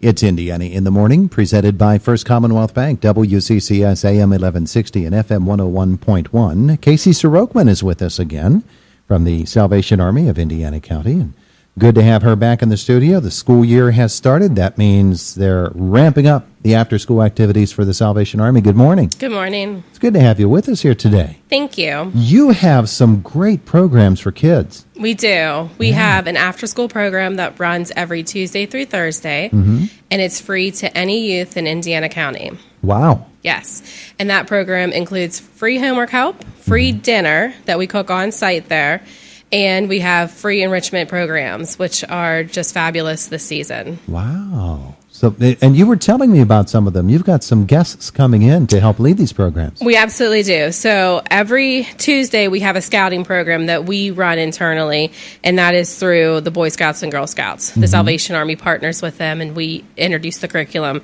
It's Indiana in the Morning, presented by First Commonwealth Bank, WCCS AM 1160 and FM 101.1. Casey Sirochman is with us again from the Salvation Army of Indiana County. And good to have her back in the studio. The school year has started. That means they're ramping up the after-school activities for the Salvation Army. Good morning. Good morning. It's good to have you with us here today. Thank you. You have some great programs for kids. We do. We have an after-school program that runs every Tuesday through Thursday, and it's free to any youth in Indiana County. Wow. Yes. And that program includes free homework help, free dinner that we cook on site there, and we have free enrichment programs, which are just fabulous this season. Wow. So, and you were telling me about some of them. You've got some guests coming in to help lead these programs. We absolutely do. So every Tuesday we have a scouting program that we run internally, and that is through the Boy Scouts and Girl Scouts. The Salvation Army partners with them, and we introduce the curriculum.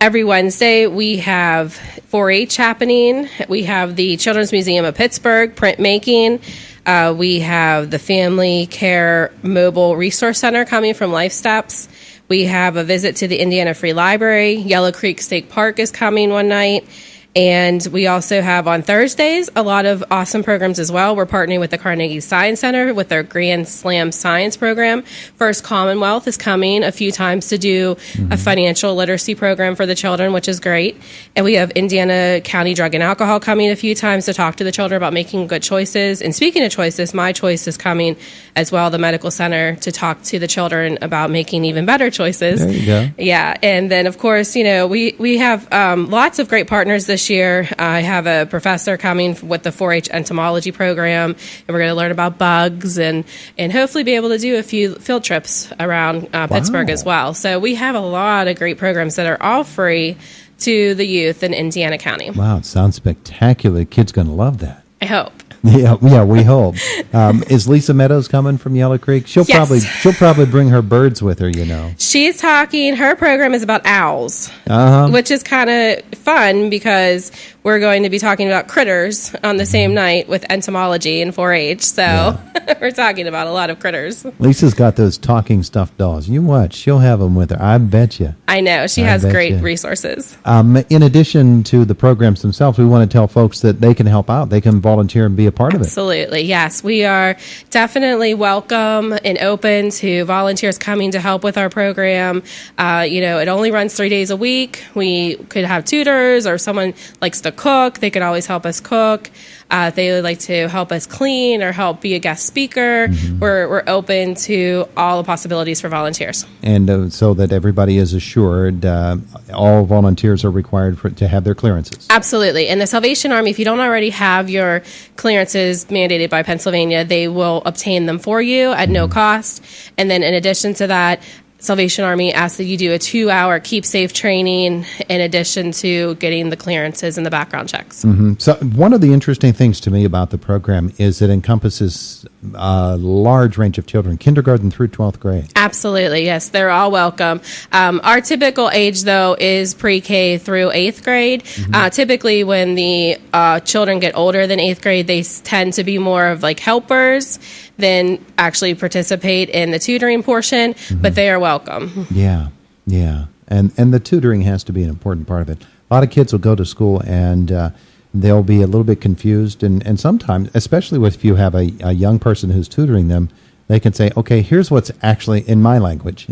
Every Wednesday we have 4-H happening. We have the Children's Museum of Pittsburgh printmaking. We have the Family Care Mobile Resource Center coming from Life Steps. We have a visit to the Indiana Free Library. Yellow Creek State Park is coming one night. And we also have on Thursdays a lot of awesome programs as well. We're partnering with the Carnegie Science Center with their Grand Slam Science program. First Commonwealth is coming a few times to do a financial literacy program for the children, which is great. And we have Indiana County Drug and Alcohol coming a few times to talk to the children about making good choices. And speaking of choices, My Choice is coming as well, the medical center, to talk to the children about making even better choices. There you go. Yeah. And then, of course, you know, we have lots of great partners this year. I have a professor coming with the 4-H entomology program, and we're going to learn about bugs and hopefully be able to do a few field trips around Pittsburgh as well. So we have a lot of great programs that are all free to the youth in Indiana County. Wow, it sounds spectacular. The kid's going to love that. I hope. Yeah, we hope. Is Lisa Meadows coming from Yellow Creek? She'll probably bring her birds with her, you know. She's talking. Her program is about owls, which is kind of fun because we're going to be talking about critters on the same night with entomology and 4-H. So we're talking about a lot of critters. Lisa's got those talking stuffed dolls. You watch. She'll have them with her. I bet you. I know. She has great resources. In addition to the programs themselves, we want to tell folks that they can help out. They can volunteer and be a part of it. Absolutely. Yes. We are definitely welcome and open to volunteers coming to help with our program. It only runs 3 days a week. We could have tutors, or someone likes to cook. They could always help us cook. If they would like to help us clean or help be a guest speaker, we're open to all the possibilities for volunteers. And so that everybody is assured, all volunteers are required to have their clearances. Absolutely. And the Salvation Army, if you don't already have your clearances mandated by Pennsylvania, they will obtain them for you at no cost. And then in addition to that, Salvation Army asks that you do a 2-hour keep safe training in addition to getting the clearances and the background checks. So one of the interesting things to me about the program is it encompasses a large range of children, kindergarten through 12th grade. Absolutely, yes. They're all welcome. Our typical age, though, is pre-K through 8th grade. Typically, when the children get older than 8th grade, they tend to be more of like helpers than actually participate in the tutoring portion, but they are welcome. Yeah. And the tutoring has to be an important part of it. A lot of kids will go to school and they'll be a little bit confused, and sometimes, especially if you have a young person who's tutoring them, they can say, okay, here's what's actually in my language.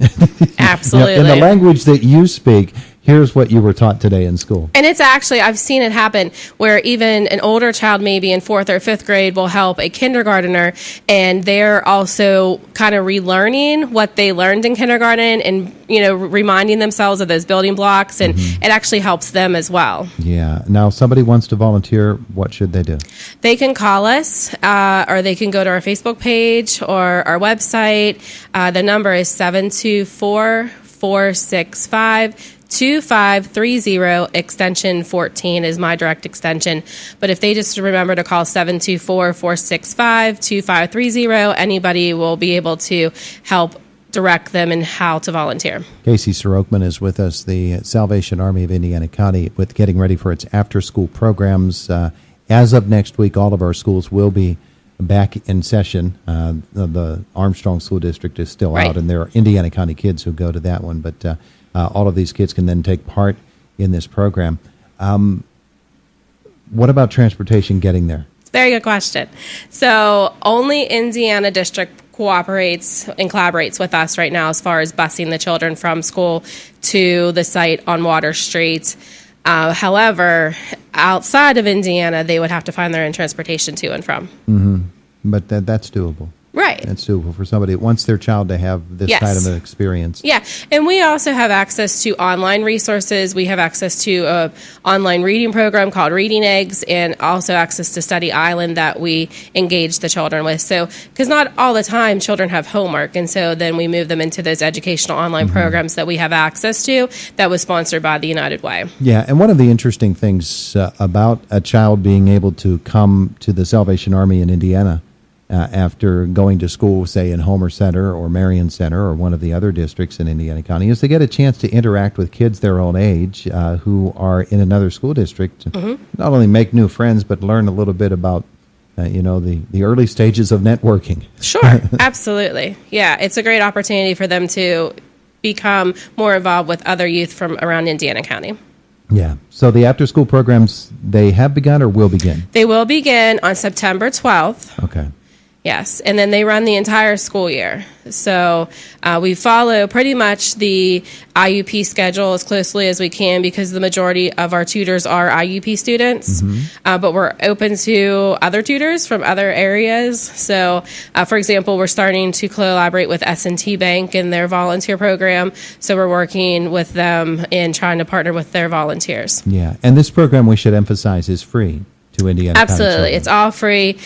Absolutely. In the language that you speak, here's what you were taught today in school. And it's actually, I've seen it happen where even an older child, maybe in 4th or 5th grade, will help a kindergartner, and they're also kind of relearning what they learned in kindergarten and, reminding themselves of those building blocks, and it actually helps them as well. Yeah. Now, if somebody wants to volunteer, what should they do? They can call us, or they can go to our Facebook page or our website. The number is 724-465-2530. Extension 14 is my direct extension. But if they just remember to call 724-465-2530, anybody will be able to help direct them in how to volunteer. Casey Sirochman is with us, the Salvation Army of Indiana County, with getting ready for its after-school programs. As of next week, all of our schools will be back in session. The Armstrong School District is still Right. out, and there are Indiana County kids who go to that one. But all of these kids can then take part in this program. What about transportation getting there? Very good question. So only Indiana District cooperates and collaborates with us right now as far as busing the children from school to the site on Water Street. However, outside of Indiana, they would have to find their own transportation to and from. But that's doable. Right. That's doable for somebody that wants their child to have this Yes. kind of an experience. Yeah, and we also have access to online resources. We have access to an online reading program called Reading Eggs, and also access to Study Island that we engage the children with. So, because not all the time children have homework, and so then we move them into those educational online programs that we have access to that was sponsored by the United Way. Yeah, and one of the interesting things about a child being able to come to the Salvation Army in Indiana after going to school, say in Homer Center or Marion Center or one of the other districts in Indiana County, is to get a chance to interact with kids their own age who are in another school district. Not only make new friends, but learn a little bit about the early stages of networking. Sure, absolutely. Yeah, it's a great opportunity for them to become more involved with other youth from around Indiana County. Yeah. So the after-school programs, they have begun or will begin? They will begin on September 12th. Okay. Yes, and then they run the entire school year. So we follow pretty much the IUP schedule as closely as we can because the majority of our tutors are IUP students. But we're open to other tutors from other areas. So, for example, we're starting to collaborate with S&T Bank and their volunteer program. So we're working with them and trying to partner with their volunteers. Yeah. And this program, we should emphasize, is free to Indiana County Absolutely. children. It's all free.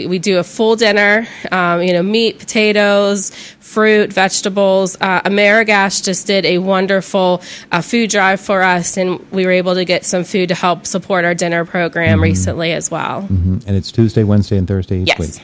We do a full dinner, meat, potatoes, fruit, vegetables. AmeriGas just did a wonderful food drive for us, and we were able to get some food to help support our dinner program recently as well. And it's Tuesday, Wednesday, and Thursday each Yes. week.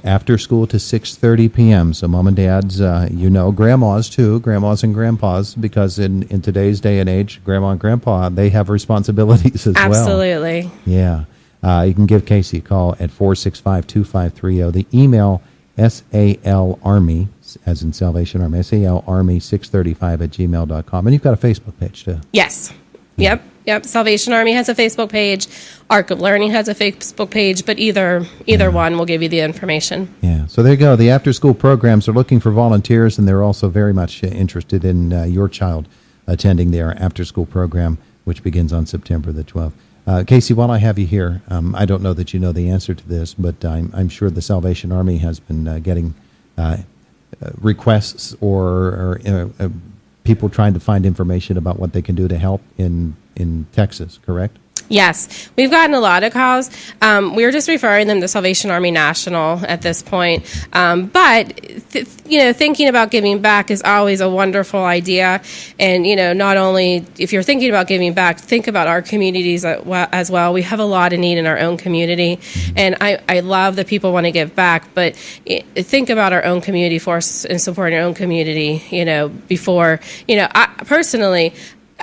After school to 6:30 p.m. So mom and dads, grandmas too, grandmas and grandpas, because in today's day and age, grandma and grandpa, they have responsibilities as well. Absolutely. Yeah. You can give Casey a call at 465-2530. The email, SALArmy, as in Salvation Army, SALArmy635@gmail.com. And you've got a Facebook page too. Yes. Yep. Salvation Army has a Facebook page. Arc of Learning has a Facebook page, but either one will give you the information. Yeah, so there you go. The after-school programs are looking for volunteers, and they're also very much interested in your child attending their after-school program, which begins on September the 12th. Casey, while I have you here, I don't know that you know the answer to this, but I'm sure the Salvation Army has been getting requests or people trying to find information about what they can do to help in Texas, correct? Yes, we've gotten a lot of calls. We were just referring them to Salvation Army National at this point. But thinking about giving back is always a wonderful idea. And, not only if you're thinking about giving back, think about our communities as well. We have a lot of need in our own community. And I love that people want to give back, but think about our own community first and supporting our own community, before, personally,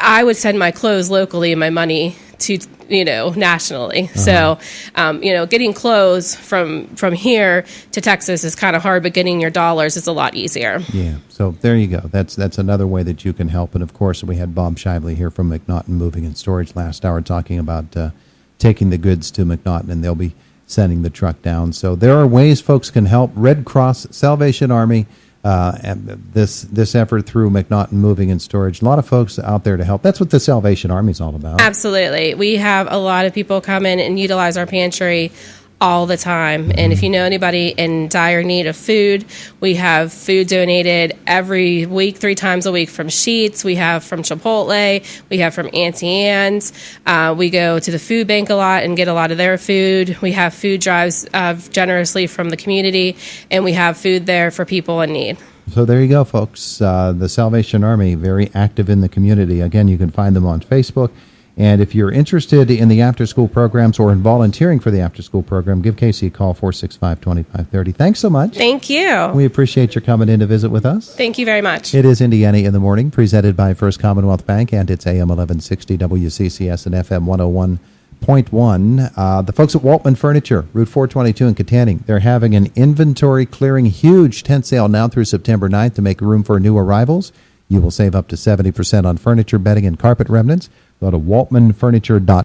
I would send my clothes locally and my money to nationally. So getting clothes from here to Texas is kind of hard, but getting your dollars is a lot easier. Yeah, so there you go. That's another way that you can help. And of course, we had Bob Shively here from McNaughton Moving and Storage last hour talking about taking the goods to McNaughton, and they'll be sending the truck down. So there are ways folks can help. Red Cross, Salvation Army, and this effort through McNaughton Moving and Storage. A lot of folks out there to help. That's what the Salvation Army is all about. Absolutely. We have a lot of people come in and utilize our pantry all the time. And if you know anybody in dire need of food, we have food donated every week, 3 times a week from Sheetz. We have from Chipotle. We have from Auntie Anne's. We go to the food bank a lot and get a lot of their food. We have food drives generously from the community, and we have food there for people in need. So there you go, folks. The Salvation Army, very active in the community. Again, you can find them on Facebook. And if you're interested in the after-school programs or in volunteering for the after-school program, give Casey a call, 465-2530. Thanks so much. Thank you. We appreciate your coming in to visit with us. Thank you very much. It is Indiana in the Morning, presented by First Commonwealth Bank, and it's AM 1160 WCCS and FM Point one, the folks at Waltman Furniture, Route 422 in Katanning, they're having an inventory clearing huge tent sale now through September 9th to make room for new arrivals. You will save up to 70% on furniture, bedding, and carpet remnants. Go to waltmanfurniture.com.